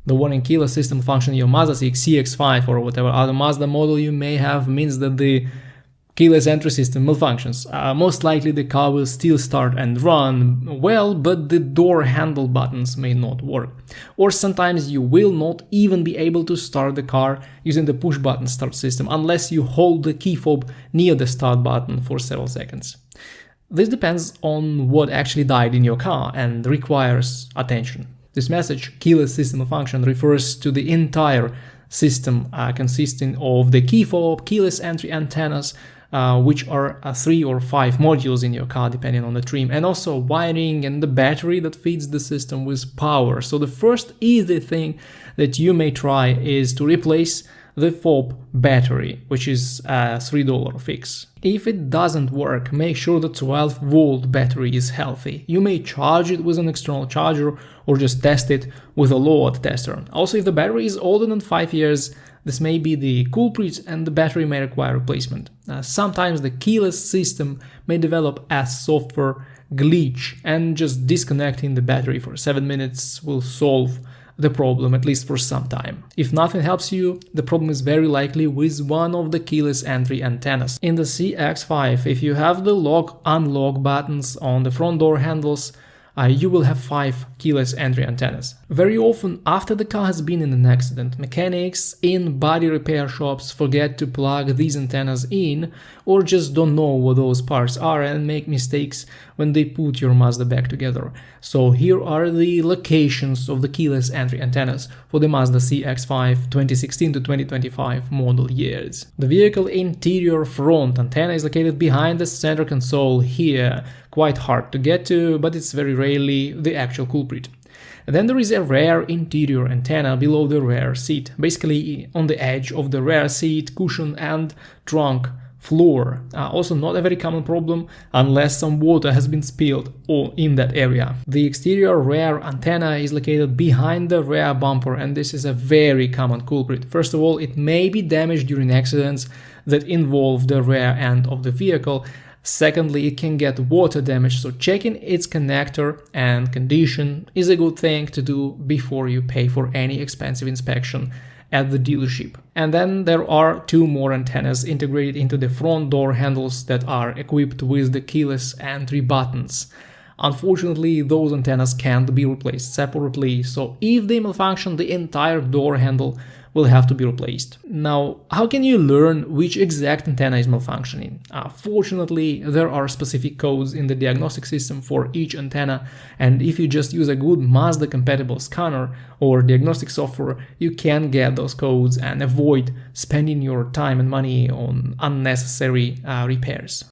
The warning keyless system function in your Mazda CX-5 or whatever other Mazda model you may have means that the keyless entry system malfunctions. Most likely the car will still start and run well, but the door handle buttons may not work. Or sometimes you will not even be able to start the car using the push button start system unless you hold the key fob near the start button for several seconds. This depends on what actually died in your car and requires attention. This message, keyless system malfunction, refers to the entire system consisting of the key fob, keyless entry antennas, which are 3 or 5 modules in your car depending on the trim, and also wiring and the battery that feeds the system with power. So the first easy thing that you may try is to replace the fob battery, which is a $3 fix. If it doesn't work, make sure the 12-volt battery is healthy. You may charge it with an external charger or just test it with a load tester. Also, if the battery is older than 5 years, this may be the culprit and the battery may require replacement. Sometimes the keyless system may develop a software glitch, and just disconnecting the battery for 7 minutes will solve the problem, at least for some time. If nothing helps you, the problem is very likely with one of the keyless entry antennas. In the CX-5, if you have the lock-unlock buttons on the front door handles, you will have 5 keyless entry antennas. Very often after the car has been in an accident, mechanics in body repair shops forget to plug these antennas in or just don't know what those parts are and make mistakes when they put your Mazda back together. So here are the locations of the keyless entry antennas for the Mazda CX-5 2016 to 2025 model years. The vehicle interior front antenna is located behind the center console here. Quite hard to get to, but it's very rarely the actual culprit. And then there is a rear interior antenna below the rear seat, basically on the edge of the rear seat cushion and trunk floor. Also not a very common problem unless some water has been spilled or in that area. The exterior rear antenna is located behind the rear bumper, and this is a very common culprit. First of all, it may be damaged during accidents that involve the rear end of the vehicle. Secondly, it can get water damage, so checking its connector and condition is a good thing to do before you pay for any expensive inspection at the dealership. And then there are 2 more antennas integrated into the front door handles that are equipped with the keyless entry buttons. Unfortunately, those antennas can't be replaced separately, so if they malfunction, the entire door handle will have to be replaced. Now, how can you learn which exact antenna is malfunctioning? Fortunately, there are specific codes in the diagnostic system for each antenna, and if you just use a good Mazda compatible scanner or diagnostic software, you can get those codes and avoid spending your time and money on unnecessary repairs.